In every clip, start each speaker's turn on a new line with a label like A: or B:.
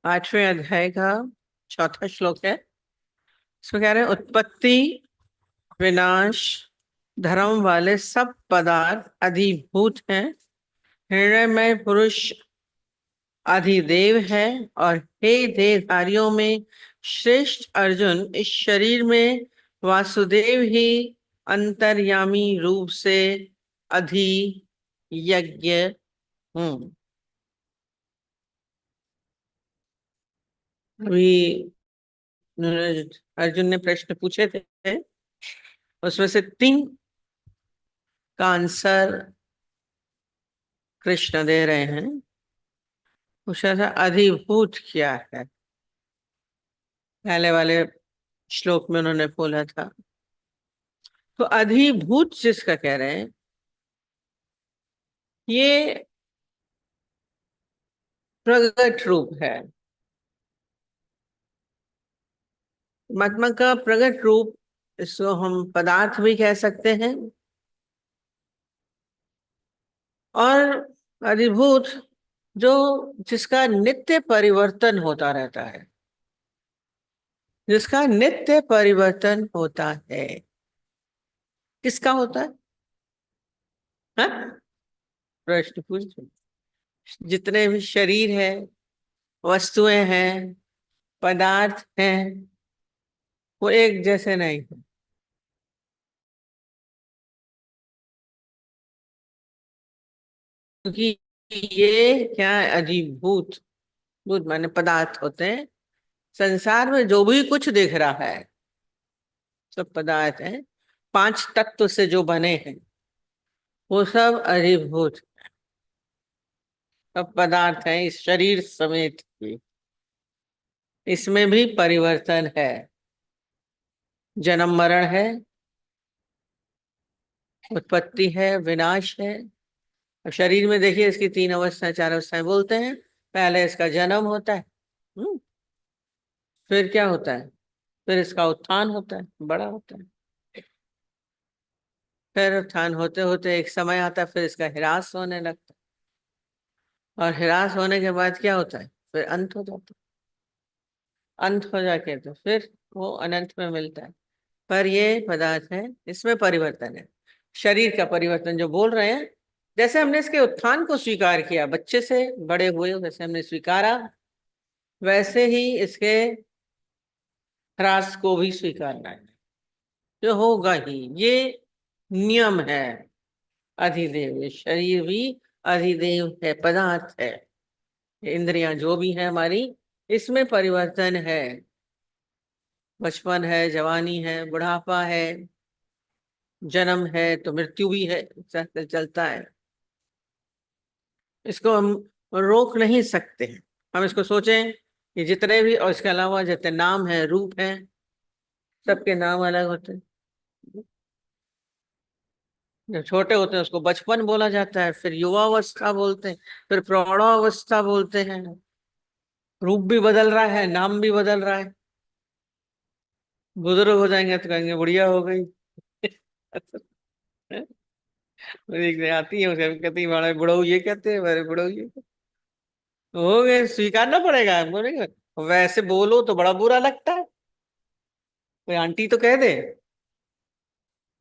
A: 8वें अध्याय का चौथा श्लोक है। इसमें कह रहे हैं उत्पत्ति विनाश धर्म वाले सब पदार्थ अधिभूत हैं। हिरण्यमय पुरुष अधिदेव है। और हे देहधारियों में श्रेष्ठ अर्जुन, इस शरीर में वासुदेव ही अंतर्यामी रूप से अधियज्ञ हूँ। अभी अर्जुन ने प्रश्न पूछे थे, उसमें से 3 का आंसर कृष्ण दे रहे हैं। पूछा था अधिभूत क्या है, पहले वाले श्लोक में उन्होंने बोला था। तो अधिभूत जिसका कह रहे हैं, ये प्रगट रूप है। परमात्मा का प्रगट रूप, इसको हम पदार्थ भी कह सकते हैं। और अधिभूत जो जिसका नित्य परिवर्तन होता रहता है, जिसका नित्य परिवर्तन होता है। किसका होता है? हाँ? प्रश्न पूछ। जितने भी शरीर है, वस्तुएं हैं, पदार्थ हैं, वो एक जैसे नहीं है। क्योंकि ये क्या है, अधिभूत। भूत माने पदार्थ होते हैं। संसार में जो भी कुछ दिख रहा है सब पदार्थ है। 5 तत्व से जो बने हैं वो सब अधिभूत, सब पदार्थ हैं, इस शरीर समेत भी। इसमें भी परिवर्तन है, जन्म मरण है, उत्पत्ति है, विनाश है। अब शरीर में देखिए, इसकी 3 अवस्थाएं 4 अवस्थाएं बोलते हैं। पहले इसका जन्म होता है, फिर क्या होता है, फिर इसका उत्थान होता है, बड़ा होता है। फिर उत्थान होते होते एक समय आता है, फिर इसका ह्रास होने लगता है। और ह्रास होने के बाद क्या होता है, फिर अंत हो जाता है। अंत हो जाके तो फिर वो अनंत में मिलता है। पर ये पदार्थ है, इसमें परिवर्तन है। शरीर का परिवर्तन जो बोल रहे हैं, जैसे हमने इसके उत्थान को स्वीकार किया, बच्चे से बड़े हुए वैसे हमने स्वीकारा, वैसे ही इसके ह्रास को भी स्वीकारना है। जो होगा ही, ये नियम है। अधिदेव, ये शरीर भी अधिदेव है, पदार्थ है। इंद्रियां जो भी है हमारी, इसमें परिवर्तन है। बचपन है, जवानी है, बुढ़ापा है, जन्म है तो मृत्यु भी है, चलता है। इसको हम रोक नहीं सकते हैं। हम इसको सोचें कि जितने भी, और इसके अलावा जितने नाम है, रूप है, सबके नाम अलग होते हैं। जब छोटे होते हैं उसको बचपन बोला जाता है, फिर युवावस्था बोलते हैं, फिर प्रौढ़ावस्था बोलते हैं। रूप भी बदल रहा है, नाम भी बदल रहा है। बुजुर्ग हो जाएंगे तो कहेंगे बुढ़िया हो गई। एक आती है, उसे कहती है बड़ा बुढ़ऊ, ये कहते हैं बड़े बुढ़ऊ ये हो गए। स्वीकारना पड़ेगा, बोलेंगे वैसे बोलो तो बड़ा बुरा लगता है, कोई आंटी तो कह दे।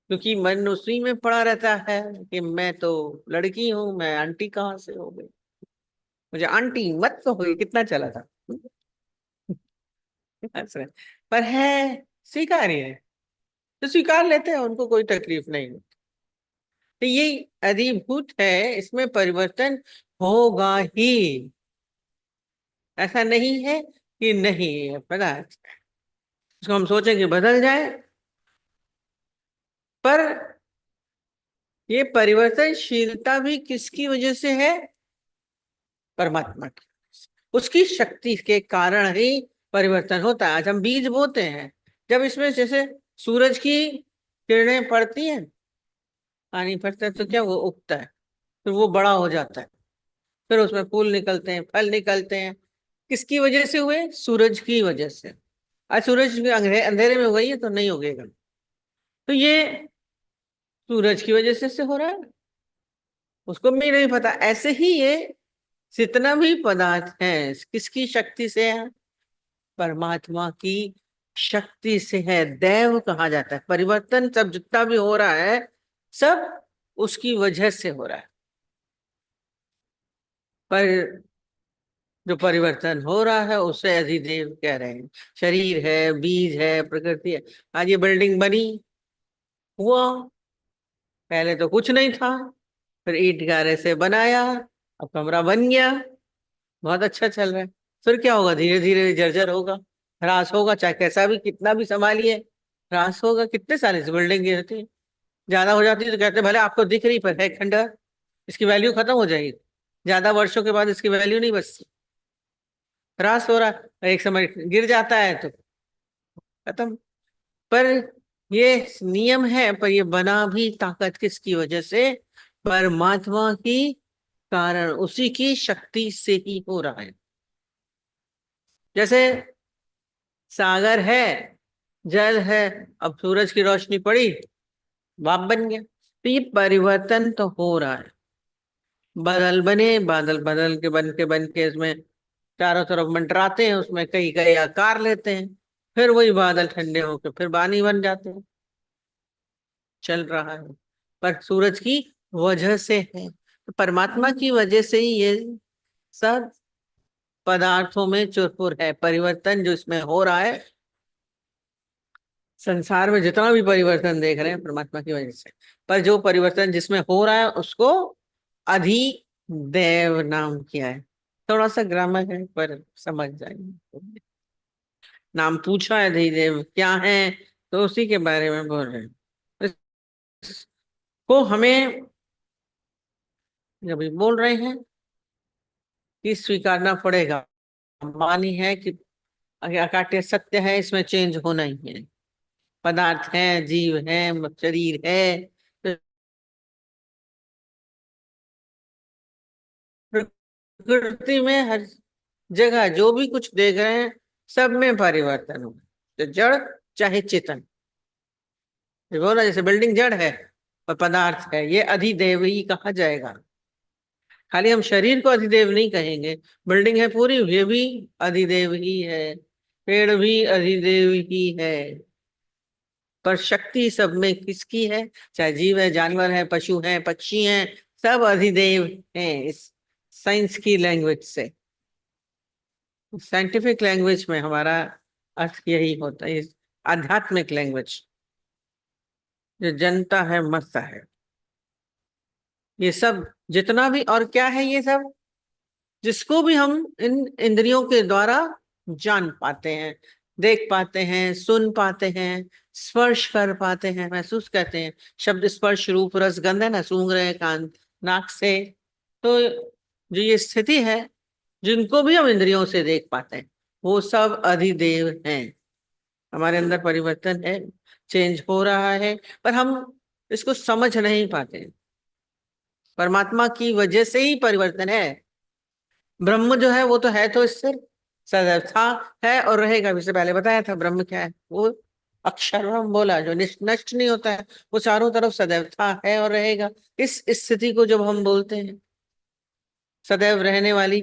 A: क्योंकि मन उसी में पड़ा रहता है कि मैं तो लड़की हूं, मैं आंटी कहाँ से हो गई, मुझे आंटी मत तो हुई, कितना चला था। हंस रहे। पर है, स्वीकार्य है तो स्वीकार लेते हैं, उनको कोई तकलीफ नहीं। तो ये अधिभूत है, इसमें परिवर्तन होगा ही। ऐसा नहीं है कि नहीं है पदार्थ, इसको हम सोचें कि बदल जाए, पर ये परिवर्तनशीलता भी किसकी वजह से है? परमात्मा की। उसकी शक्ति के कारण ही परिवर्तन होता है। आज हम बीज बोते हैं, जब इसमें जैसे सूरज की किरणें पड़ती हैं, पानी पड़ता है, तो क्या वो उगता है, फिर वो बड़ा हो जाता है, फिर उसमें फूल निकलते हैं, फल निकलते हैं। किसकी वजह से हुए? सूरज की वजह से। आज सूरज अंधेरे में हो गई है तो नहीं उगेगा, तो ये सूरज की वजह से हो रहा है, उसको भी नहीं पता। ऐसे ही ये जितना भी पदार्थ है किसकी शक्ति से है? परमात्मा की शक्ति से है। दैव कहा जाता है। परिवर्तन सब जितना भी हो रहा है सब उसकी वजह से हो रहा है। पर जो परिवर्तन हो रहा है उसे अधिदेव कह रहे हैं। शरीर है, बीज है, प्रकृति है। आज ये बिल्डिंग बनी, हुआ, पहले तो कुछ नहीं था, फिर ईंट गारे से बनाया, अब कमरा बन गया, बहुत अच्छा चल रहा है। फिर क्या होगा? धीरे धीरे जर्जर होगा, ह्रास होगा, चाहे कैसा भी कितना भी संभालिए ह्रास होगा। कितने साल इस बिल्डिंग की रहती है, ज्यादा हो जाती है तो कहते हैं भले आपको दिख रही पर है खंडहर, इसकी वैल्यू खत्म हो जाएगी। ज्यादा वर्षों के बाद इसकी वैल्यू नहीं बचती, ह्रास हो रहा है, एक समय गिर जाता है तो खत्म। पर ये नियम है, पर ये बना भी ताकत किसकी वजह से? परमात्मा की कारण, उसी की शक्ति से ही हो रहा है। जैसे सागर है, जल है, अब सूरज की रोशनी पड़ी, भाप बन गया। तो ये परिवर्तन तो हो रहा है। बादल बने, बादल बदल के बन के इसमें चारों तरफ मंडराते हैं, उसमें कई कई आकार लेते हैं, फिर वही बादल ठंडे होकर फिर पानी बन जाते हैं। चल रहा है, पर सूरज की वजह से है। तो परमात्मा की वजह से ही ये सब पदार्थों में चुरपुर है। परिवर्तन जो इसमें हो रहा है, संसार में जितना भी परिवर्तन देख रहे हैं परमात्मा की वजह से। पर जो परिवर्तन जिसमें हो रहा है उसको अधिदेव नाम किया है। थोड़ा सा ग्रामर है पर समझ जाएंगे। नाम पूछा है अधिदेव क्या है, तो उसी के बारे में बोल रहे हैं। इसको हमें जब भी बोल रहे हैं कि स्वीकारना पड़ेगा। मानी है कि अकाट्य सत्य है, इसमें चेंज होना ही है। पदार्थ है, जीव है, शरीर है, तो प्रकृति में हर जगह जो भी कुछ देख रहे हैं सब में परिवर्तन हो, तो जड़ चाहे चेतन। ये बोला जैसे बिल्डिंग जड़ है और पदार्थ है, ये अधिदेव ही कहा जाएगा। खाली हम शरीर को अधिदेव नहीं कहेंगे। बिल्डिंग है पूरी, ये भी अधिदेव ही है, पेड़ भी अधिदेव ही है। पर शक्ति सब में किसकी है? चाहे जीव है, जानवर है, पशु है, पक्षी हैं, सब अधिदेव हैं। इस साइंस की लैंग्वेज से, साइंटिफिक लैंग्वेज में हमारा अर्थ यही होता है। इस आध्यात्मिक लैंग्वेज जो जनता है, मरता है, ये सब जितना भी। और क्या है ये सब? जिसको भी हम इन इंद्रियों के द्वारा जान पाते हैं, देख पाते हैं, सुन पाते हैं, स्पर्श कर पाते हैं, महसूस करते हैं। शब्द स्पर्श रूप रस गंध है ना, सूंघ रहे हैं कान नाक से। तो जो ये स्थिति है, जिनको भी हम इंद्रियों से देख पाते हैं, वो सब अधिदेव हैं। हमारे अंदर परिवर्तन है, चेंज हो रहा है, पर हम इसको समझ नहीं पाते। परमात्मा की वजह से ही परिवर्तन है। ब्रह्म जो है वो तो है तो स्थिर, सदैव था, है और रहेगा। इससे पहले बताया था ब्रह्म क्या है, वो अक्षर ब्रह्म बोला जो नष्ट नहीं होता है, वो चारों तरफ सदैव था, है और रहेगा। इस स्थिति को जब हम बोलते हैं सदैव रहने वाली,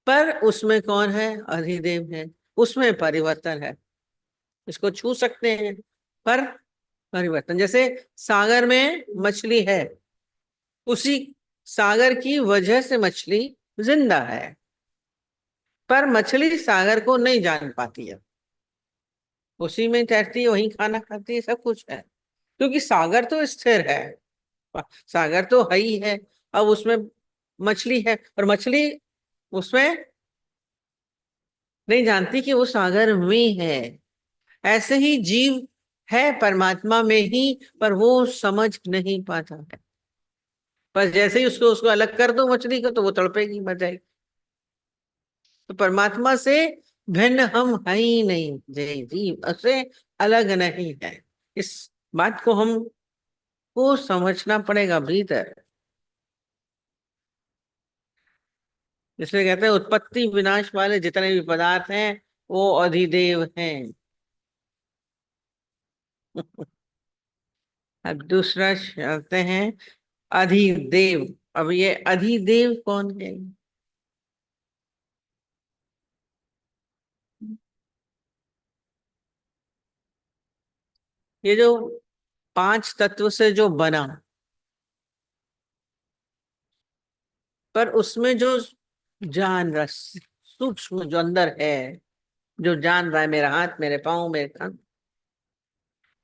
A: पर उसमें कौन है? अधिदेव है, उसमें परिवर्तन है। इसको छू सकते हैं पर परिवर्तन। जैसे सागर में मछली है, उसी सागर की वजह से मछली जिंदा है, पर मछली सागर को नहीं जान पाती है। उसी में तैरती है, वहीं खाना खाती है, सब कुछ है, क्योंकि सागर तो स्थिर है, सागर तो है ही है। अब उसमें मछली है, और मछली उसमें नहीं जानती कि वो सागर में है। ऐसे ही जीव है परमात्मा में ही, पर वो समझ नहीं पाता है। पर जैसे ही उसको उसको अलग कर दो मछली को, तो वो तड़पेगी, मर जाएगी। तो परमात्मा से भिन्न हम है ही नहीं, जय जीव उससे अलग नहीं है। इस बात को हमको समझना पड़ेगा भीतर। इसलिए कहते हैं उत्पत्ति विनाश वाले जितने भी पदार्थ हैं वो अधिदेव हैं। अब दूसरा शब्द हैं अधिदेव। अब ये अधिदेव कौन है? ये जो 5 तत्व से जो बना, पर उसमें जो जान रस सूक्ष्म जो अंदर है, जो जान रहा है मेरा हाथ, मेरे पाँव, मेरे कान,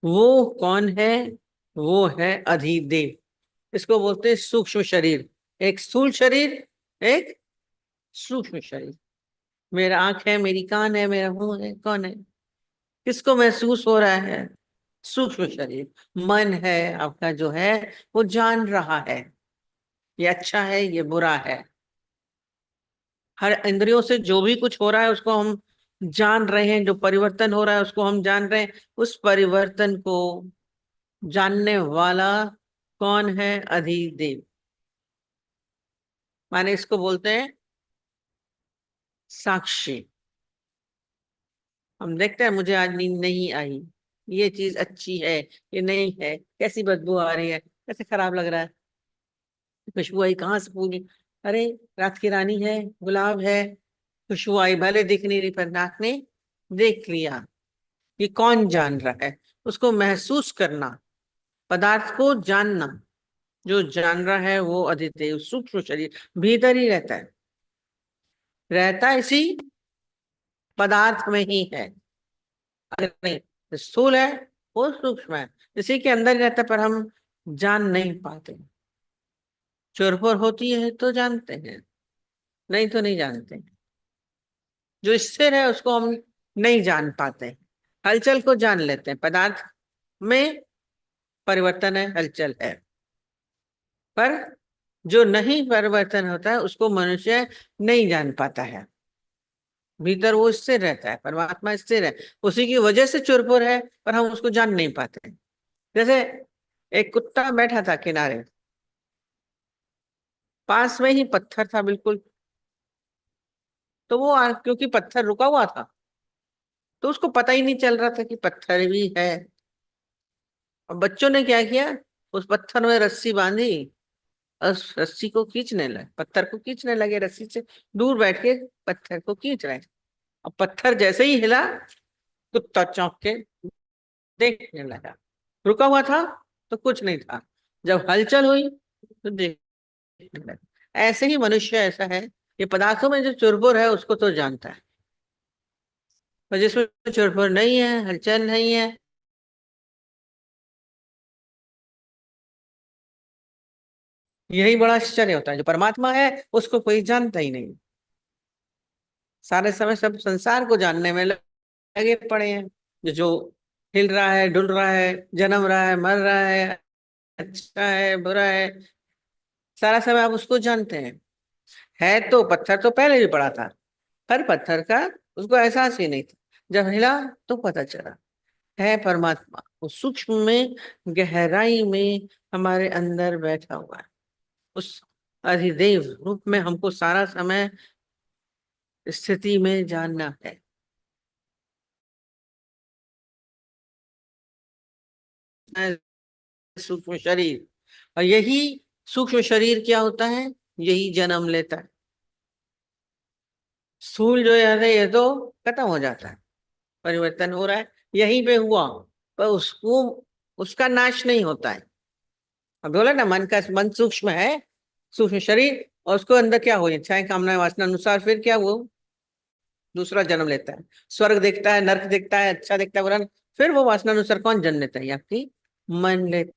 A: वो कौन है? वो है अधिदेव। इसको बोलते हैं सूक्ष्म शरीर। एक स्थूल शरीर, एक सूक्ष्म शरीर। मेरा आंख है, मेरी कान है, मेरा मुंह है, कौन है? किसको महसूस हो रहा है? सूक्ष्म शरीर। मन है आपका जो है, वो जान रहा है ये अच्छा है, ये बुरा है। हर इंद्रियों से जो भी कुछ हो रहा है उसको हम जान रहे हैं, जो परिवर्तन हो रहा है उसको हम जान रहे हैं। उस परिवर्तन को जानने वाला कौन है? अधिदेव। माने इसको बोलते हैं साक्षी। हम देखते हैं मुझे आज नींद नहीं आई, ये चीज अच्छी है, ये नहीं है, कैसी बदबू आ रही है, कैसे खराब लग रहा है, खुशबू आई कहाँ से पूरी, अरे रात की रानी है, गुलाब है, खुशबू आई, भले दिख नहीं रही पर नाक ने देख लिया। ये कौन जान रहा है? उसको महसूस करना, पदार्थ को जानना। जो जान रहा है वो अधिदेव सूक्ष्म शरीर भीतर ही रहता है, रहता इसी पदार्थ में ही है। अगर नहीं स्थूल है, वो सूक्ष्म है, इसी के अंदर ही रहता है, पर हम जान नहीं पाते। चोरफोर होती है तो जानते हैं, नहीं तो नहीं जानते। जो स्थिर है उसको हम नहीं जान पाते। हलचल को जान लेते हैं, पदार्थ में परिवर्तन है, हलचल है, पर जो नहीं परिवर्तन होता है उसको मनुष्य नहीं जान पाता है। भीतर वो स्थिर रहता है, परमात्मा स्थिर है, उसी की वजह से चुरपुर है, पर हम उसको जान नहीं पाते। जैसे एक कुत्ता बैठा था किनारे, पास में ही पत्थर था बिल्कुल, तो वो क्योंकि पत्थर रुका हुआ था तो उसको पता ही नहीं चल रहा था कि पत्थर भी है। और बच्चों ने क्या किया, उस पत्थर में रस्सी बांधी, उस रस्सी को खींचने लगे, पत्थर को खींचने लगे रस्सी से, दूर बैठ के पत्थर को खींच रहे हैं। अब पत्थर जैसे ही हिला, कुत्ता चौंक के देखने लगा। रुका हुआ था तो कुछ नहीं था, जब हलचल हुई तो देखने लगा। ऐसे ही मनुष्य ऐसा है, ये पदार्थों में जो चुरपुर है उसको तो जानता है, और जिसमें चुरपुर नहीं है, हलचल नहीं है, यही बड़ा आश्चर्य होता है। जो परमात्मा है उसको कोई जानता ही नहीं। सारे समय सब संसार को जानने में लगे पड़े हैं। जो हिल रहा है, डुल रहा है, जन्म रहा है, मर रहा है, अच्छा है, बुरा है, सारा समय आप उसको जानते हैं। है तो पत्थर तो पहले भी पड़ा था, हर पत्थर का उसको एहसास ही नहीं था, जब हिला तो पता चला। है परमात्मा, वो सूक्ष्म में, गहराई में हमारे अंदर बैठा हुआ है। उस अधिदेव रूप में हमको सारा समय स्थिति में जानना है। सूक्ष्म शरीर, और यही सूक्ष्म शरीर क्या होता है? यही जन्म लेता है। स्थूल जो है ये तो खत्म हो जाता है, परिवर्तन हो रहा है, यहीं पे हुआ, पर उसको, उसका नाश नहीं होता है। अब बोला ना, मन सूक्ष्म है, सूक्ष्म शरीर, और उसको अंदर क्या हो, इच्छाएं कामनाएं वासना अनुसार फिर क्या वो दूसरा जन्म लेता है। स्वर्ग देखता है, नरक देखता है, अच्छा देखता है, बुरा, फिर वो वासना अनुसार कौन जन्म लेता है? ये आपकी मन लेता।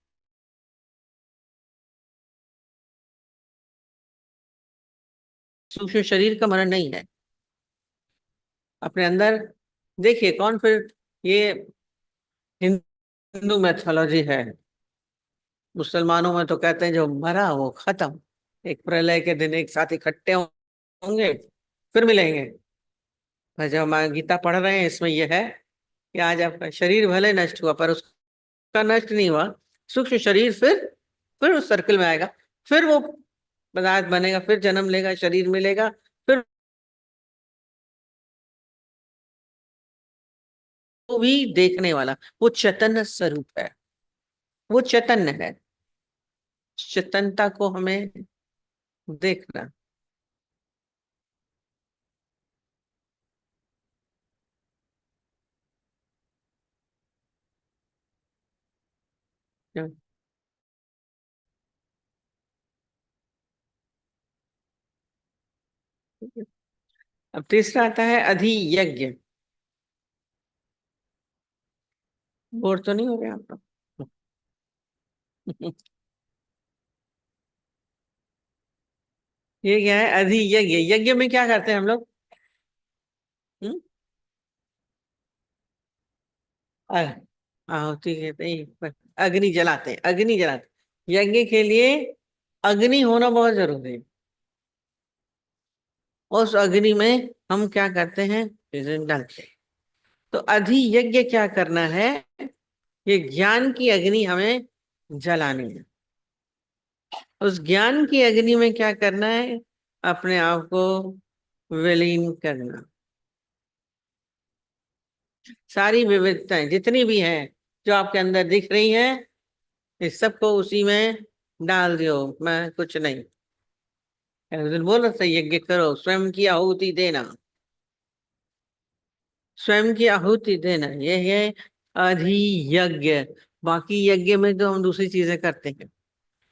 A: सूक्ष्म शरीर का मरण नहीं है अपने अंदर। देखिए कौन फिर, ये हिंदू मैथोलॉजी है। मुसलमानों में तो कहते हैं जो मरा वो खत्म, एक प्रलय के दिन एक साथ इकट्ठे होंगे, फिर मिलेंगे। पर जब हम गीता पढ़ रहे हैं इसमें यह है कि आज आपका शरीर भले नष्ट हुआ पर उसका नष्ट नहीं हुआ। सूक्ष्म शरीर फिर उस सर्कल में आएगा, फिर वो पदार्थ बनेगा, फिर जन्म लेगा, शरीर मिलेगा, फिर वो भी देखने वाला, वो चैतन्य स्वरूप है, वो चैतन्य है। चेतनता को हमें देखना। क्या? अब तीसरा आता है अधियज्ञ। बोर तो नहीं हो रहे आप लोग? ये क्या है अधियज्ञ? यज्ञ में क्या करते हैं हम लोग? हम्म? अ- आहुति कहते हैं अग्नि जलाते हैं, अग्नि जलाते हैं। यज्ञ के लिए अग्नि होना बहुत जरूरी है। उस अग्नि में हम क्या करते हैं? डालते हैं। तो अधियज्ञ क्या करना है? ये ज्ञान की अग्नि हमें जलानी है। उस ज्ञान की अग्नि में क्या करना है? अपने आप को विलीन करना। सारी विविधताएं जितनी भी हैं, जो आपके अंदर दिख रही हैं, इस सबको उसी में डाल दियो। मैं कुछ नहीं। अर्जुन बोल रहा था यज्ञ करो, स्वयं की आहुति देना। स्वयं की आहुति देना ये है अधियज्ञ। बाकी यज्ञ में तो हम दूसरी चीजें करते हैं,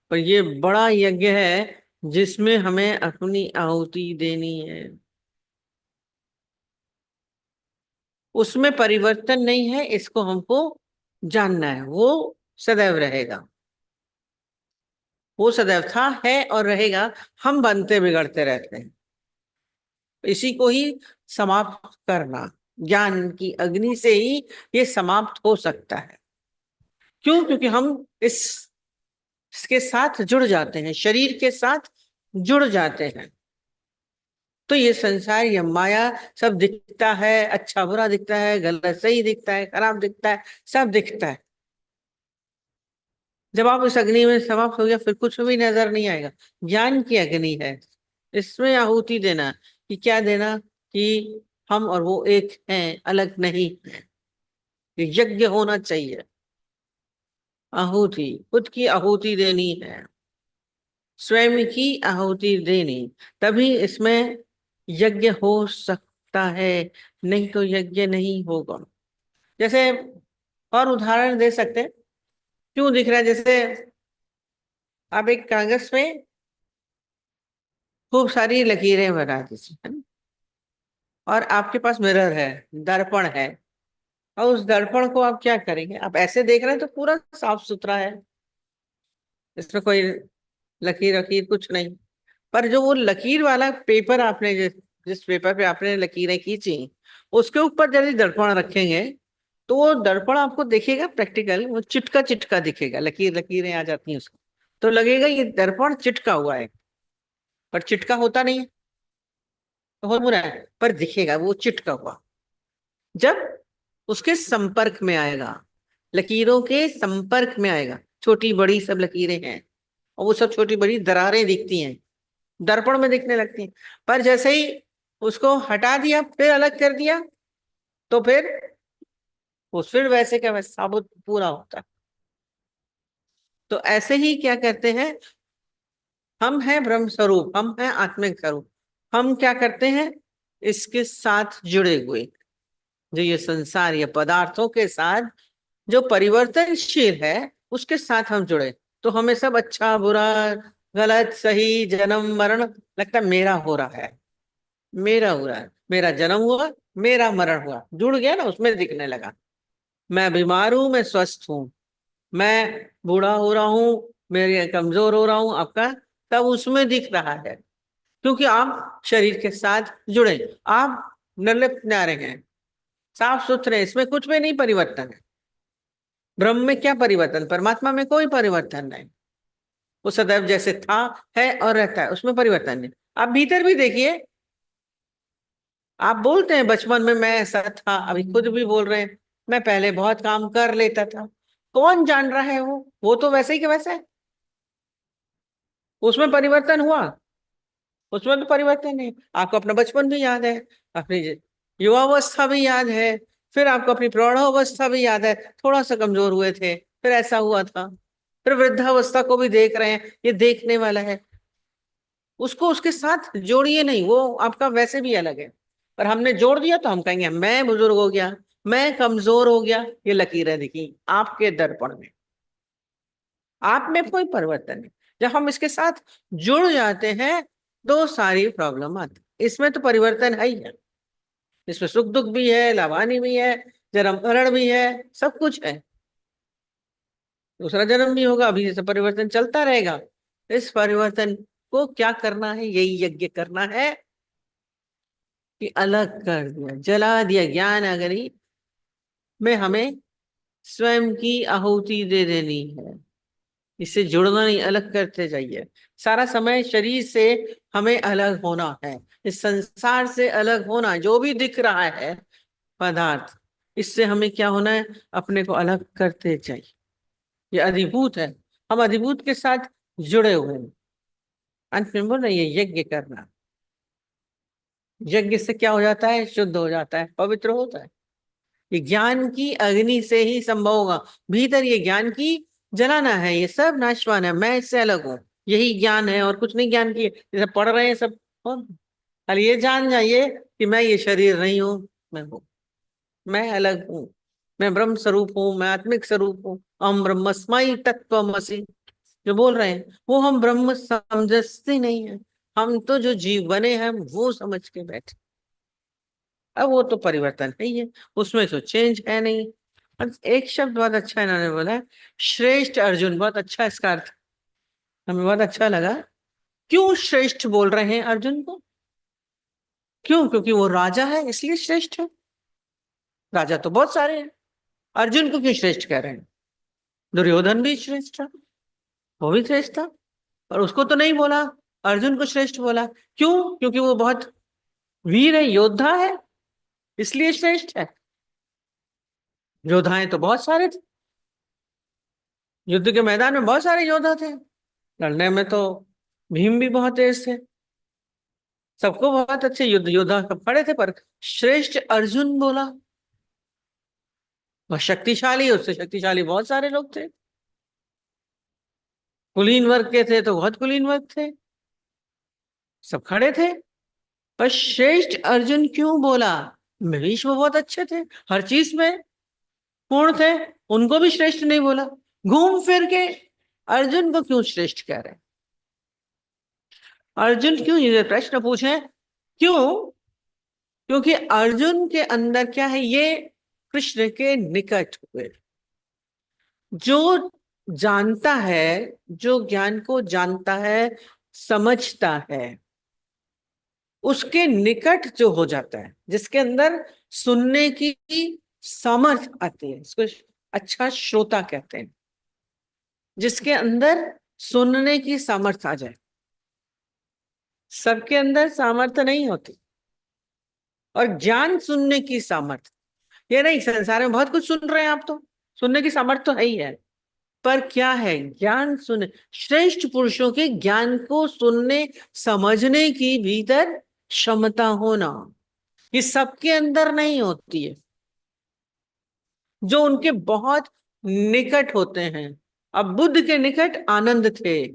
A: पर ये बड़ा यज्ञ है जिसमें हमें अपनी आहुति देनी है। उसमें परिवर्तन नहीं है, इसको हमको जानना है। वो सदैव रहेगा। वो सदैव था, है और रहेगा। हम बनते बिगड़ते रहते हैं। इसी को ही समाप्त करना, ज्ञान की अग्नि से ही ये समाप्त हो सकता है। क्यों? क्योंकि हम इसके साथ जुड़ जाते हैं, शरीर के साथ जुड़ जाते हैं। तो ये संसार, ये माया सब दिखता है, अच्छा बुरा दिखता है, गलत सही दिखता है, खराब दिखता है, सब दिखता है। जब आप इस अग्नि में समाप्त हो गया, फिर कुछ भी नजर नहीं आएगा। ज्ञान की अग्नि है, इसमें आहुति देना। कि क्या देना? कि हम और वो एक हैं, अलग नहीं है। यज्ञ होना चाहिए। आहुति, खुद की आहुति देनी है, स्वयं की आहुति देनी। तभी इसमें यज्ञ हो सकता है, नहीं तो यज्ञ नहीं होगा। जैसे और उदाहरण दे सकते हैं। क्यों दिख रहा है? जैसे आप एक कागज में खूब सारी लकीरें बना दीजिए, है ना? और आपके पास मिरर है, दर्पण है। और उस दर्पण को आप क्या करेंगे? आप ऐसे देख रहे हैं तो पूरा साफ सुथरा है, इसमें कोई लकीर वकीर कुछ नहीं। पर जो वो लकीर वाला पेपर आपने जिस पेपर पे आपने लकीरें खींची, उसके ऊपर यदि दर्पण रखेंगे, तो वो दर्पण आपको दिखेगा प्रैक्टिकल, वो चिटका चिटका दिखेगा, लकीर लकीरें आ जाती हैं उसको। तो लगेगा ये दर्पण चिटका हुआ है, पर चिटका होता नहीं है। तो हो रहा है, पर दिखेगा वो चिटका हुआ। जब उसके संपर्क में आएगा, लकीरों के संपर्क में आएगा, छोटी बड़ी सब लकीरें हैं, और वो सब छोटी बड़ी दरारें दिखती हैं, दर्पण में दिखने लगती हैं। पर जैसे ही उसको हटा दिया, फिर अलग कर दिया, तो फिर वैसे का वैसे साबुत पूरा होता है। तो ऐसे ही क्या करते हैं? हम हैं ब्रह्म स्वरूप, हम हैं आत्मिक स्वरूप। हम क्या करते हैं? इसके साथ जुड़े हुए, जो ये संसार, ये पदार्थों के साथ जो परिवर्तनशील है, उसके साथ हम जुड़े। तो हमें सब अच्छा बुरा, गलत सही, जन्म मरण लगता है मेरा हो रहा है, मेरा हो रहा है। मेरा जन्म हुआ, मेरा मरण हुआ, जुड़ गया ना, उसमें दिखने लगा। मैं बीमार हूं, मैं स्वस्थ हूं, मैं बूढ़ा हो रहा हूँ, मेरे कमजोर हो रहा हूँ, आपका तब उसमें दिख रहा है। क्योंकि आप शरीर के साथ जुड़े, आप निर्लिप्त न्यारे हैं, साफ सुथरे, इसमें कुछ भी नहीं परिवर्तन है। ब्रह्म में क्या परिवर्तन? परमात्मा में कोई परिवर्तन नहीं। वो सदैव जैसे था, है और रहता है, उसमें परिवर्तन नहीं। आप भीतर भी देखिए। आप बोलते हैं बचपन में मैं ऐसा था, अभी खुद भी बोल रहे हैं मैं पहले बहुत काम कर लेता था। कौन जान रहा है? वो तो वैसे ही के वैसे है। उसमें परिवर्तन हुआ? उसमें तो परिवर्तन नहीं। आपको अपना बचपन भी याद है, अपनी युवावस्था भी याद है, फिर आपको अपनी प्रौढ़ावस्था भी याद है, थोड़ा सा कमजोर हुए थे, फिर ऐसा हुआ था। फिर वृद्धावस्था को भी देख रहे हैं, ये देखने वाला है। उसको उसके साथ जोड़िए नहीं, वो आपका वैसे भी अलग है। पर हमने जोड़ दिया तो हम कहेंगे मैं बुजुर्ग हो गया, मैं कमजोर हो गया। ये लकीरें दिखी आपके दर्पण में। आप में कोई परिवर्तन नहीं। जब हम इसके साथ जुड़ जाते हैं तो सारी प्रॉब्लम आती, इसमें तो परिवर्तन है ही है। इसमें सुख दुख भी है, लाभानी भी है, जन्म मरण भी है, सब कुछ है। दूसरा जन्म भी होगा, अभी जैसे परिवर्तन चलता रहेगा। इस परिवर्तन को क्या करना है, यही यज्ञ करना है कि अलग कर दिया, जला दिया। ज्ञान अग्नि में हमें स्वयं की आहुति दे देनी है। इससे जुड़ना नहीं, अलग करते जाइए। सारा समय शरीर से हमें अलग होना है, इस संसार से अलग होना। जो भी दिख रहा है पदार्थ, इससे हमें क्या होना है, अपने को अलग करते जाइए। ये अधिभूत है, हम अधिभूत के साथ जुड़े हुए हैं। अंत में बोल रहे ये यज्ञ करना। यज्ञ से क्या हो जाता है, शुद्ध हो जाता है, पवित्र होता है। ये ज्ञान की अग्नि से ही संभव होगा। भीतर ये ज्ञान की जलाना है, ये सब नाशवान है, मैं इससे अलग हूँ, यही ज्ञान है और कुछ नहीं। ज्ञान की जैसे पढ़ रहे हैं सब, और खाली ये जान जाइए कि मैं ये शरीर नहीं हूँ, मैं हूँ, मैं अलग हूँ, मैं ब्रह्म स्वरूप हूँ, मैं आत्मिक स्वरूप हूँ। अहम ब्रह्मस्मि तत्त्वमसि जो बोल रहे हैं वो हम ब्रह्म समझते नहीं है। हम तो जो जीव बने हैं वो समझ के बैठे। अब वो तो परिवर्तन है ही है, उसमें तो चेंज है नहीं। और एक शब्द बहुत अच्छा इन्होंने बोला है, श्रेष्ठ अर्जुन। बहुत अच्छा इसका अर्थ हमें बहुत अच्छा लगा। क्यों श्रेष्ठ बोल रहे हैं अर्जुन को? क्यों? क्योंकि वो राजा है इसलिए श्रेष्ठ है। राजा तो बहुत सारे हैं, अर्जुन को क्यों श्रेष्ठ कह रहे हैं? दुर्योधन भी श्रेष्ठ था, वो भी श्रेष्ठ था, और उसको तो नहीं बोला, अर्जुन को श्रेष्ठ बोला। क्यों? क्योंकि वो बहुत वीर है, योद्धा है, इसलिए श्रेष्ठ है। योद्धाएं तो बहुत सारे थे, युद्ध के मैदान में बहुत सारे योद्धा थे, लड़ने में तो भीम भी बहुत तेज थे, सबको बहुत अच्छे युद्ध योद्धा सब खड़े थे, पर श्रेष्ठ अर्जुन बोला। वह शक्तिशाली, उससे शक्तिशाली बहुत सारे लोग थे, कुलीन वर्ग के थे तो बहुत कुलीन वर्ग थे, सब खड़े थे। पर श्रेष्ठ अर्जुन क्यों बोला? भीष्म बहुत अच्छे थे, हर चीज में पूर्ण थे, उनको भी श्रेष्ठ नहीं बोला। घूम फिर के अर्जुन को क्यों श्रेष्ठ कह रहे हैं? अर्जुन क्यों ये प्रश्न पूछे? क्यों? क्योंकि अर्जुन के अंदर क्या है, ये कृष्ण के निकट हुए। जो जानता है, जो ज्ञान को जानता है, समझता है, उसके निकट जो हो जाता है, जिसके अंदर सुनने की सामर्थ आती है, इसको अच्छा श्रोता कहते हैं। जिसके अंदर सुनने की सामर्थ आ जाए। सबके अंदर सामर्थ्य नहीं होती। और ज्ञान सुनने की सामर्थ्य, ये नहीं संसार में बहुत कुछ सुन रहे हैं आप, तो सुनने की सामर्थ्य तो है ही है, पर क्या है, ज्ञान सुन, श्रेष्ठ पुरुषों के ज्ञान को सुनने समझने की भीतर क्षमता होना, ये सबके अंदर नहीं होती है। जो उनके बहुत निकट होते हैं, अब बुद्ध के निकट आनंद थे,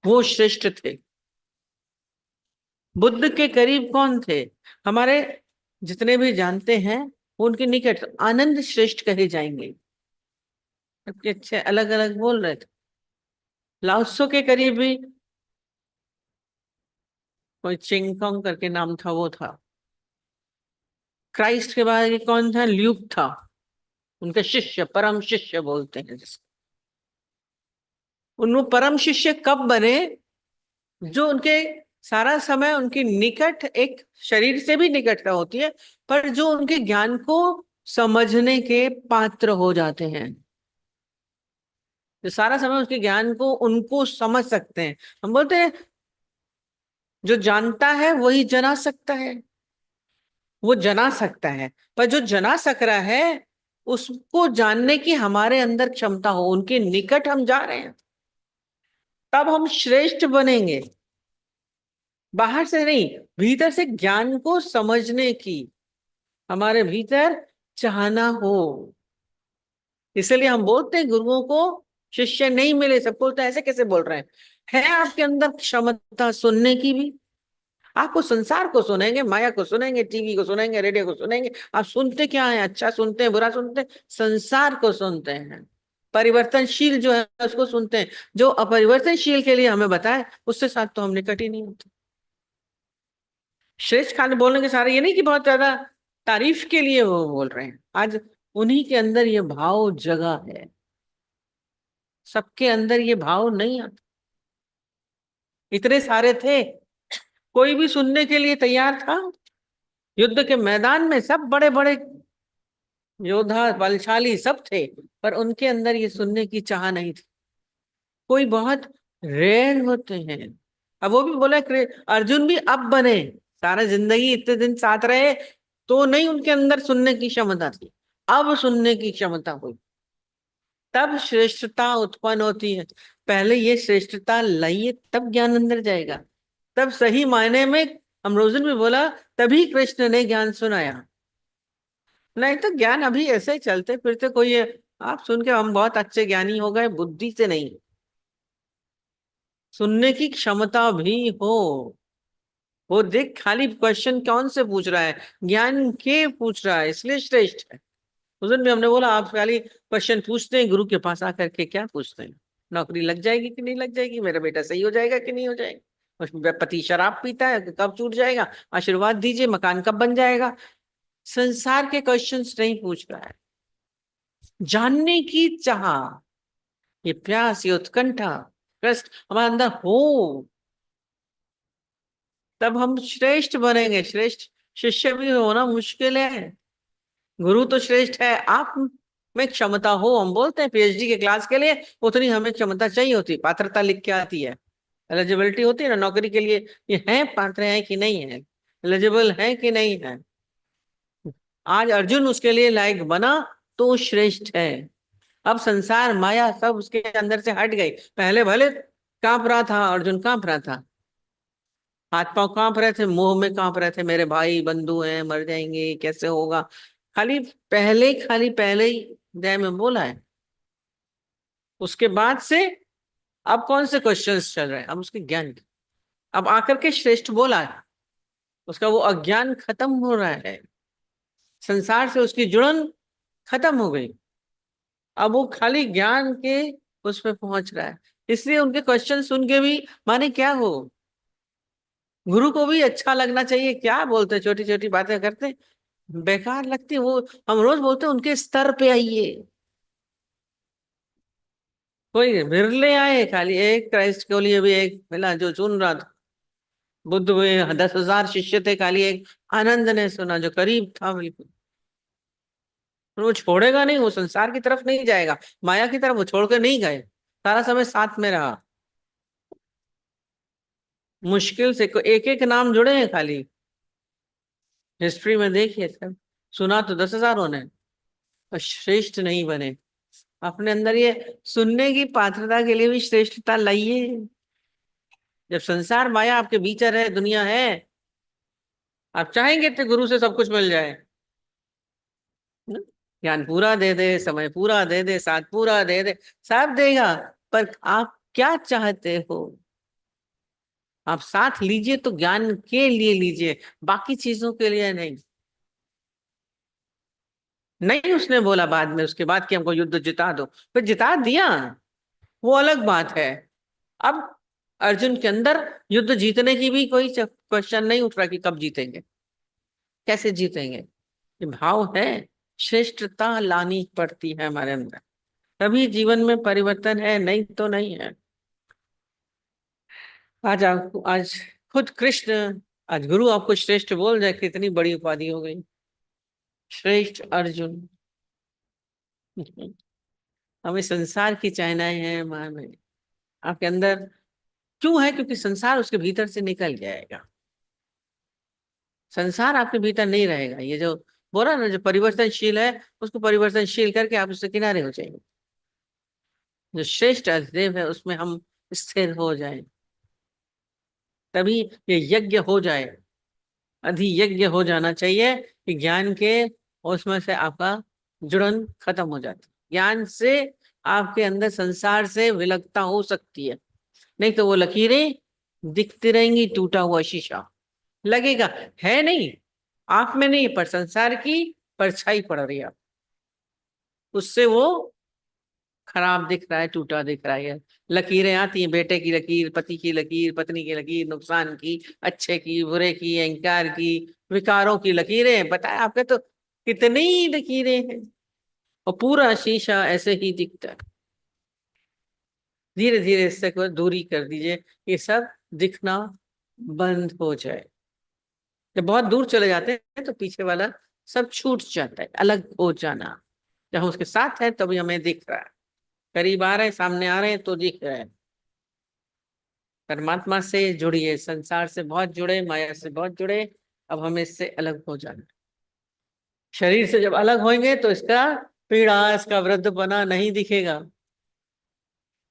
A: वो श्रेष्ठ थे। बुद्ध के करीब कौन थे? हमारे जितने भी जानते हैं वो उनके निकट आनंद श्रेष्ठ कहे जाएंगे। सबके अच्छे अलग अलग बोल रहे थे। लाओत्सो के करीब भी कोई चिंगकोंग करके नाम था, वो था। क्राइस्ट के बाद कौन था? ल्यूक था, उनके शिष्य, परम शिष्य बोलते हैं जिसको। उन परम शिष्य कब बने? जो उनके सारा समय उनके निकट, एक शरीर से भी निकटता होती है, पर जो उनके ज्ञान को समझने के पात्र हो जाते हैं, जो सारा समय उसके ज्ञान को उनको समझ सकते हैं। हम बोलते हैं जो जानता है वही जना सकता है, वो जना सकता है, पर जो जना सक रहा है उसको जानने की हमारे अंदर क्षमता हो, उनके निकट हम जा रहे हैं, तब हम श्रेष्ठ बनेंगे। बाहर से नहीं, भीतर से ज्ञान को समझने की हमारे भीतर चाहना हो। इसलिए हम बोलते हैं गुरुओं को शिष्य नहीं मिले, सब बोलते हैं ऐसे कैसे बोल रहे हैं? है आपके अंदर क्षमता सुनने की भी। आपको संसार को सुनेंगे, माया को सुनेंगे, टीवी को सुनेंगे, रेडियो को सुनेंगे, आप सुनते क्या है? अच्छा सुनते हैं, बुरा सुनते हैं, संसार को सुनते हैं। परिवर्तनशील जो है उसको सुनते हैं, जो अपरिवर्तनशील के लिए हमें बताए उससे साथ तो हम निकट ही नहीं होते। श्रेष्ठ खान बोलने के सारे ये नहीं कि बहुत ज्यादा तारीफ के लिए वो बोल रहे हैं, आज उन्हीं के अंदर ये भाव जगा है, सबके अंदर ये भाव नहीं आता। इतने सारे थे, कोई भी सुनने के लिए तैयार था। युद्ध के मैदान में सब बड़े बड़े योद्धा बलशाली सब थे, पर उनके अंदर ये सुनने की चाह नहीं थी। कोई बहुत रेयर होते हैं। अब वो भी बोला अर्जुन भी अब बने, सारा जिंदगी इतने दिन साथ रहे तो नहीं उनके अंदर सुनने की क्षमता थी, अब सुनने की क्षमता हुई, तब श्रेष्ठता उत्पन्न होती है। पहले ये श्रेष्ठता लाइए तब ज्ञान अंदर जाएगा, तब सही मायने में अमरोजन भी बोला तभी कृष्ण ने ज्ञान सुनाया। नहीं तो ज्ञान अभी ऐसे ही चलते फिरते कोई आप सुन के हम बहुत अच्छे ज्ञानी हो गए, बुद्धि से नहीं, सुनने की क्षमता भी हो। वो देख खाली क्वेश्चन कौन से पूछ रहा है, ज्ञान के पूछ रहा है, इसलिए श्रेष्ठ है। उस दिन भी हमने बोला आप खाली क्वेश्चन पूछते हैं, गुरु के पास आकर के क्या पूछते हैं, नौकरी लग जाएगी कि नहीं लग जाएगी, मेरा बेटा सही हो जाएगा कि नहीं हो जाएगा, उसमें पति शराब पीता है कब छूट जाएगा, आशीर्वाद दीजिए, मकान कब बन जाएगा। संसार के क्वेश्चंस नहीं पूछ रहा है, जानने की चाह, ये प्यास, ये उत्कंठा, कष्ट हमारे अंदर हो, तब हम श्रेष्ठ बनेंगे। श्रेष्ठ शिष्य भी होना मुश्किल है, गुरु तो श्रेष्ठ है। आप में क्षमता हो, हम बोलते हैं पीएचडी के क्लास के लिए उतनी हमें क्षमता चाहिए होती, पात्रता लिख के आती है, एलिजिबिलिटी होती है ना नौकरी के लिए, ये है पात्र है कि नहीं है, एलिजिबल है कि नहीं है। आज अर्जुन उसके लिए लायक बना तो श्रेष्ठ है। अब संसार माया सब उसके अंदर से हट गई, पहले भले कांप रहा था, अर्जुन कांप रहा था, हाथ पांव कांप रहे थे, मोह में कांप रहे थे, मेरे भाई बंधु हैं मर जाएंगे कैसे होगा, खाली पहले ही अध्याय में बोला है। उसके बाद से अब कौन से क्वेश्चंस चल रहे हैं, अब उसके ज्ञान के, अब आकर के श्रेष्ठ बोला है, उसका वो अज्ञान खत्म हो रहा है, संसार से उसकी जुड़न खत्म हो गई, अब वो खाली ज्ञान के उस पे पहुंच रहा है। इसलिए उनके क्वेश्चन सुन के भी माने क्या हो, गुरु को भी अच्छा लगना चाहिए, क्या बोलते छोटी छोटी बातें करते बेकार लगती है वो। हम रोज बोलते हैं उनके स्तर पे आइए, कोई बिरले आए, खाली एक क्राइस्ट के लिए भी एक मिला जो सुन रहा था, बुद्ध हुए 10,000 शिष्य थे, खाली एक आनंद ने सुना जो करीब था बिल्कुल। पर वो छोड़ेगा नहीं, वो संसार की तरफ नहीं जाएगा, माया की तरफ वो छोड़ कर नहीं गए, सारा समय साथ में रहा। मुश्किल से एक एक नाम जुड़े हैं खाली, हिस्ट्री में देखिए सब, सुना तो 10,000 होने, और श्रेष्ठ नहीं बने। अपने अंदर ये सुनने की पात्रता के लिए भी श्रेष्ठता लाइए। जब संसार माया आपके भीतर है, दुनिया है, आप चाहेंगे तो गुरु से सब कुछ मिल जाए, न? ज्ञान पूरा दे दे, समय पूरा दे दे, साथ पूरा दे दे, सब देगा, पर आप क्या चाहते हो। आप साथ लीजिए तो ज्ञान के लिए लीजिए, बाकी चीजों के लिए नहीं। नहीं उसने बोला बाद में उसके बाद कि हमको युद्ध जिता दो, फिर जिता दिया, वो अलग बात है। अब अर्जुन के अंदर युद्ध जीतने की भी कोई क्वेश्चन नहीं उठ रहा कि कब जीतेंगे, कैसे जीतेंगे, ये भाव है। श्रेष्ठता लानी पड़ती है हमारे अंदर, तभी जीवन में परिवर्तन है, नहीं तो नहीं है। आज खुद कृष्ण, आज गुरु आपको श्रेष्ठ बोल जाए, कितनी बड़ी उपाधि हो गई, श्रेष्ठ अर्जुन। हमें संसार की चाहनाएं हैं मान में, आपके अंदर क्यों है, क्योंकि संसार उसके भीतर से निकल जाएगा, संसार आपके भीतर नहीं रहेगा। ये जो बोला ना, जो परिवर्तनशील है उसको परिवर्तनशील करके आप उससे किनारे हो जाएंगे, जो श्रेष्ठ देव है उसमें हम स्थिर हो जाएं, तभी ये यज्ञ हो जाए, अधियज्ञ हो जाना चाहिए कि ज्ञान के उसमें से आपका जुड़न खत्म हो जाती, ज्ञान से आपके अंदर संसार से विलगता हो सकती है, नहीं तो वो लकीरें दिखती रहेंगी, टूटा हुआ शीशा लगेगा, है नहीं, आंख में नहीं, पर संसार की परछाई पड़ रही है, उससे वो खराब दिख रहा है, टूटा दिख रहा है। लकीरें आती हैं, बेटे की लकीर, पति की लकीर, पत्नी की लकीर, नुकसान की, अच्छे की, बुरे की, अहंकार की, विकारों की लकीरें। बताए आपके तो कितनी लकीरें हैं, और पूरा शीशा ऐसे ही दिखता है। धीरे धीरे इससे को दूरी कर दीजिए, ये सब दिखना बंद हो जाए। जब बहुत दूर चले जाते हैं तो पीछे वाला सब छूट जाता है, अलग हो जाना। जब हम उसके साथ हैं तभी हमें दिख रहा है, करीब आ रहे हैं, सामने आ रहे हैं तो दिख रहे हैं। परमात्मा से जुड़िए, संसार से बहुत जुड़े, माया से बहुत जुड़े। अब हमें इससे अलग हो जाना। शरीर से जब अलग होंगे तो इसका पीड़ा, इसका वृद्धपना नहीं दिखेगा,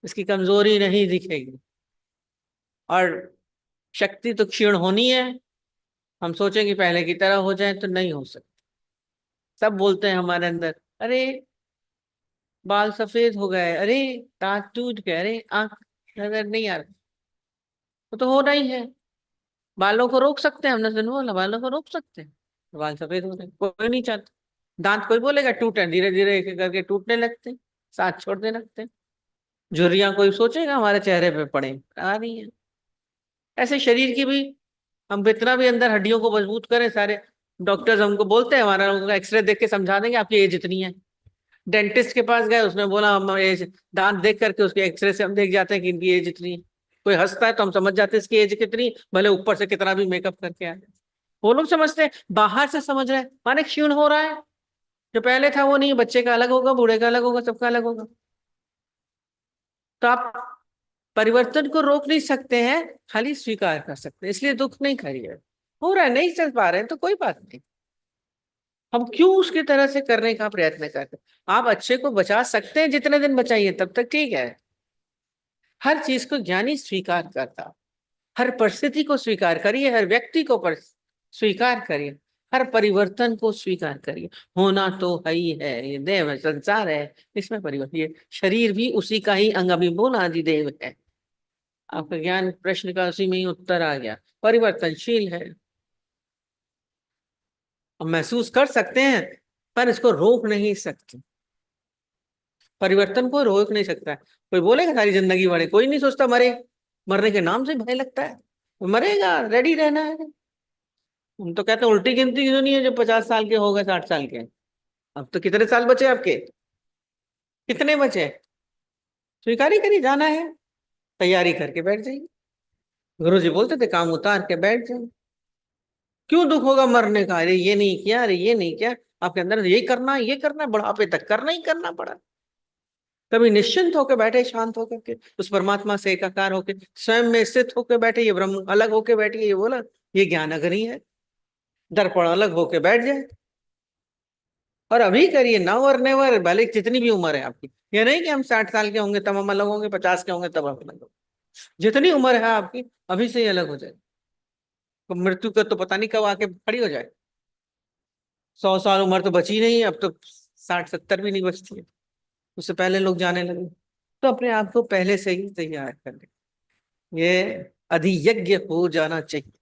A: इसकी कमजोरी नहीं दिखेगी। और शक्ति तो क्षीण होनी है। हम सोचें कि पहले की तरह हो जाए तो नहीं हो सकता। सब बोलते हैं हमारे अंदर, अरे बाल सफेद हो गए, अरे दांत टूट गए, अरे आंख नजर नहीं आ रहा। वो तो होना ही है। बालों को रोक सकते हैं, हमने सुना बोला बालों को रोक सकते हैं, बाल सफेद हो गए, कोई नहीं चाहता। दांत कोई बोलेगा टूटे, धीरे धीरे एक एक करके टूटने लगते हैं, साथ छोड़ने लगते हैं। झुर्रियां कोई सोचेगा हमारे चेहरे पे पड़े, आ रही है। ऐसे शरीर की भी, हम कितना भी अंदर हड्डियों को मजबूत करें, सारे डॉक्टर्स हमको बोलते हैं, हमारा उनका एक्सरे देख के समझा देंगे आपकी एज इतनी है। डेंटिस्ट के पास गए, उसने बोला हम एज, दांत देख करके उसके एक्सरे से हम देख जाते हैं कि इनकी एज इतनी है। कोई हंसता है तो हम समझ जाते हैं इसकी एज कितनी, भले ऊपर से कितना भी मेकअप करके आए। वो लोग समझते हैं, बाहर से समझ रहे हैं, माने क्षीण हो रहा है। जो पहले था वो नहीं, बच्चे का अलग होगा, बूढ़े का अलग होगा, सबका अलग होगा। तो आप परिवर्तन को रोक नहीं सकते हैं, खाली स्वीकार कर सकते हैं। इसलिए दुख नहीं करिए, हो रहा है, नहीं चल पा रहे हैं तो कोई बात नहीं। हम क्यों उसकी तरह से करने का प्रयत्न करते हैं। आप अच्छे को बचा सकते हैं, जितने दिन बचाइए तब तक ठीक है। हर चीज को ज्ञानी स्वीकार करता, हर परिस्थिति को स्वीकार करिए, हर व्यक्ति को स्वीकार करिए, हर परिवर्तन को स्वीकार करिए। होना तो है ही है, ये देव है, संसार है, इसमें परिवर्तन, ये शरीर भी उसी का ही अंग, अभी बोला अधिदेव है। आपका ज्ञान प्रश्न का उसी में ही उत्तर आ गया, परिवर्तनशील है। हम महसूस कर सकते हैं पर इसको रोक नहीं सकते। परिवर्तन को रोक नहीं सकता है। कोई बोलेगा सारी जिंदगी बड़े, कोई नहीं सोचता मरे, मरने के नाम से भय लगता है। मरेगा, रेडी रहना है। हम तो कहते हैं उल्टी गिनती क्यों नहीं है, जो 50 साल के हो गए, 60 साल के। अब तो कितने साल बचे आपके, कितने बचे? स्वीकार ही करिए, जाना है, तैयारी करके बैठ जाइए। गुरु जी बोलते थे काम उतार के बैठ जाइए। क्यों दुख होगा मरने का, अरे ये नहीं किया, अरे ये नहीं किया। आपके अंदर ये करना, ये करना, बुढ़ापे तक करना ही करना पड़ा। कभी निश्चिंत होकर बैठे, शांत होकर के उस परमात्मा से एकाकार होकर स्वयं में स्थित होकर बैठे, ये ब्रह्म अलग होकर बैठे, ये बोला, ये ज्ञान अगर ही है। दर्पण अलग होकर बैठ जाए, और अभी करिए, नाउ और नेवर, भले जितनी भी उम्र है आपकी। ये नहीं कि हम 60 साल के होंगे तब हम अलग होंगे, 50 के होंगे तब हम अलग होंगे। जितनी उम्र है आपकी, अभी से ही अलग हो जाए। तो मृत्यु का तो पता नहीं कब आके खड़ी हो जाए। 100 साल उम्र तो बची नहीं, अब तो 60 70 भी नहीं बचती है। उससे पहले लोग जाने लगे। तो अपने आप को पहले से ही तैयार कर ले, ये अधियज्ञ हो जाना चाहिए।